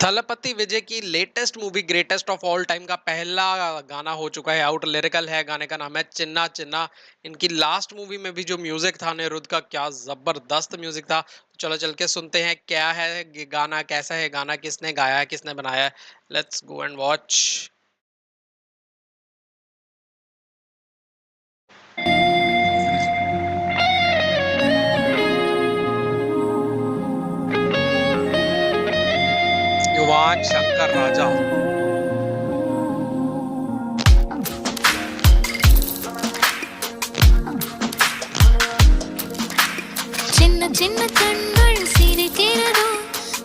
थलपति विजय की latest movie greatest of all time का पहला गाना हो चुका है आउट। लिरिकल है, गाने का नाम है चिन्ना चिन्ना। इनकी लास्ट मूवी में भी जो म्यूजिक था अनिरुद्ध का, क्या जबरदस्त म्यूजिक था। चलो चल के सुनते हैं क्या है गाना, कैसा है गाना, किसने गाया है, किसने बनाया है। Let's go and watch. युवान शंकर राजा। சின்ன சின்ன கண்கள் சிரிக்கிறதோ,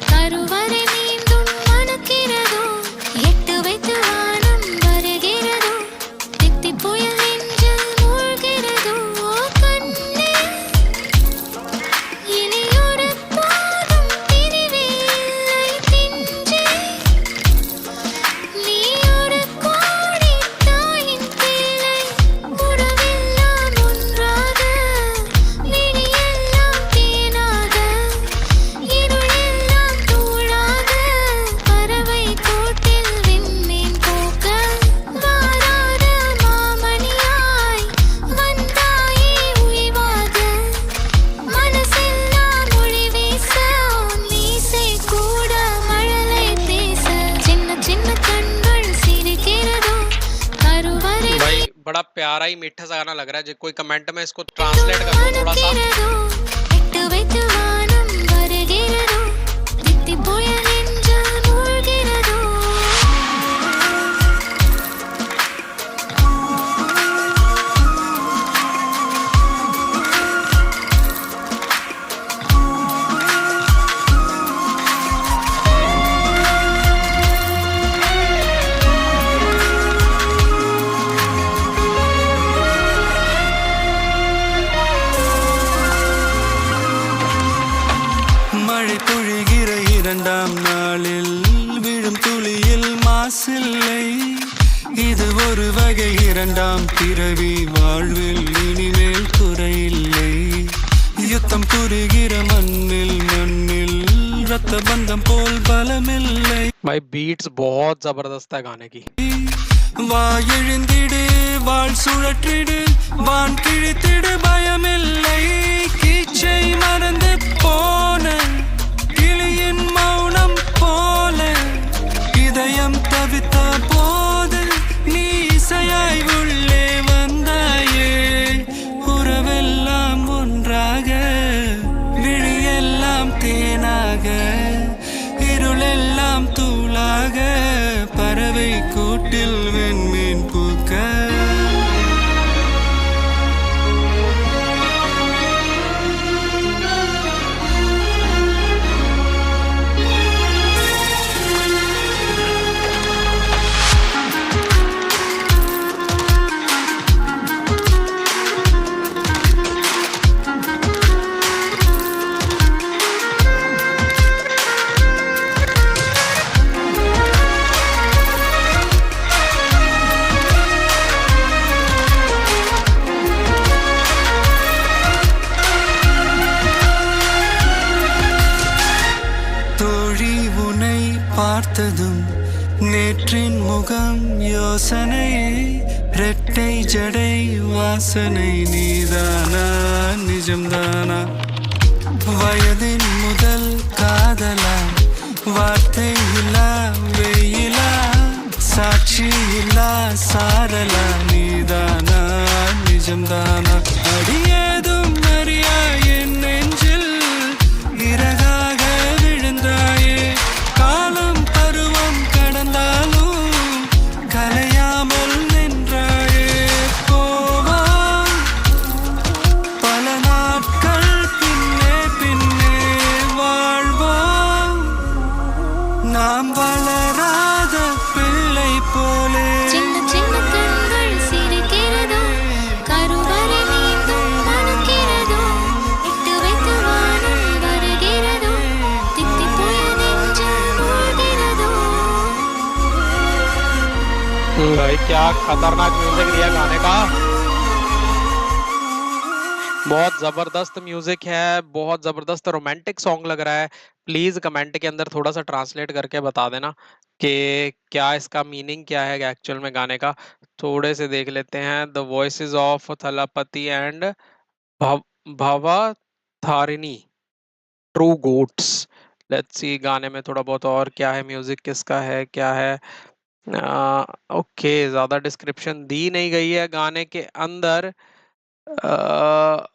கருவறை மீண்டும் மணக்கிறதோ, எட்டு வைத்து வானம் வருகிறதோ, தித்தி புயல் நெஞ்சில் மூழ்கிறதோ, கண்ணே இனியொரு போதும் பிரிவே இல்லை பிஞ்சே, நீ ஒரு கோடி தாயின் பிள்ளை, உறவெல்லாம் ஒன்றாக, விழியெல்லாம் தேனாக, இருளெல்லாம் தூளாக, பறவை கூட்டில் விண்மீன் போக்க, வாராத மாமணியாய் வந்தாயே உய்வாக, மனசெல்லாம் ஒளி வீச, மீசை கூட மழலை பேச, சின்ன சின்ன கண்கள் சிரிக்கிறதோ, கருவறை भाई बड़ा प्यारा ही मीठा सा गाना लग रहा है। कोई कमेंट में इसको ट्रांसलेट कर दो थोड़ा सा। மணக்கிறதோ, எட்டு வைத்து வானம் வருகிறதோ, தித்தி புயல் நெஞ்சில் மூழ்கிறதோ. மழை பொழிகிற இரண்டாம் நாளில் விழும் துளியில் மாசில்லை. இது ஒரு வகை இரண்டாம் பிறவி, வாழ்வில் இனிமேல் குறையில்லை. யுத்தம் புரிகிற மண்ணில் மண்ணில் ரத்த பந்தம் போல் பலமில்லை. भाई बीट्स बहुत जबरदस्त है गाने की। வா எழுந்திடு, வாழ் சுழற்றிடு, வான் கிழித்திடு, பயமில்லை. கீச்சை மறந்து போன கிளியின் மௌனம் போல, இதயம் தவித்த போது நீ இசையாய் உள்ளே வந்தாயே. உறவெல்லாம் ஒன்றாக, விழியெல்லாம் தேனாக, இருளெல்லாம் தூளாக, பறவை கூட்டில் வெண்மீன் பூக்க. தோழி உன்னை பார்த்ததும் நேற்றின் முகம் யோசனை, ரெட்டை ஜடை வாசனை, நீதானா நிஜம்தானா? வயதின் முதல் காதலா, வார்த்தை இல்லா வெயிலா, சாட்சி இல்லா சாரலா, நீதானா நிஜம்தானா? அடியேதும் அறியா என் நெஞ்சில் இறகாக விழுந்தாயே. காலம் பருவம் கடந்தாலும் கலையாமல் நின்றாயே. போவான் பல நாட்கள் பின்னே பின்னே வாழ்வோம், நாம் வளராத பிள்ளை போலே. சின்ன சின்ன கண்கள் சிரிக்கிறதோ, கருவறை மீண்டும் மணக்கிறதோ, எட்டு வைத்து வானம் வருகிறதோ, தித்தி புயல் நெஞ்சில் மூழ்கிறதோ. भाई क्या खतरनाक म्यूजिक दिया गाने का। बहुत ज़बरदस्त म्यूज़िक है, बहुत ज़बरदस्त रोमांटिक सॉन्ग लग रहा है। प्लीज़ कमेंट के अंदर थोड़ा-सा ट्रांसलेट करके बता देना कि क्या इसका मीनिंग क्या है एक्चुअल में गाने का। थोड़े से देख लेते हैं। The voices of Thalapathy and भव Bhavatharini, true goats. Let's see गाने में थोड़ा बहुत और क्या है, म्यूज़िक किसका है, क्या है? ओके, ज़्यादा डिस्क्रिप्शन दी नहीं गई है गाने के अंदर। अ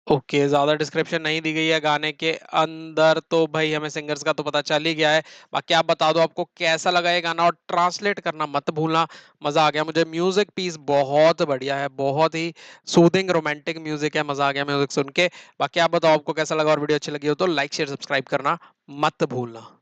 ओके, ज़्यादा डिस्क्रिप्शन नहीं दी गई है गाने के अंदर, तो भाई हमें सिंगर्स का तो पता चल ही गया है। बाकी आप बता दो आपको कैसा लगा ये गाना और ट्रांसलेट करना मत भूलना। मज़ा आ गया मुझे, म्यूज़िक पीस बहुत बढ़िया है, बहुत ही सूदिंग रोमांटिक म्यूज़िक है, मज़ा आ गया म्यूज़िक सुन के। बाकी आप बताओ आपको कैसा लगा और वीडियो अच्छी लगी हो तो लाइक, शेयर, सब्सक्राइब करना मत भूलना।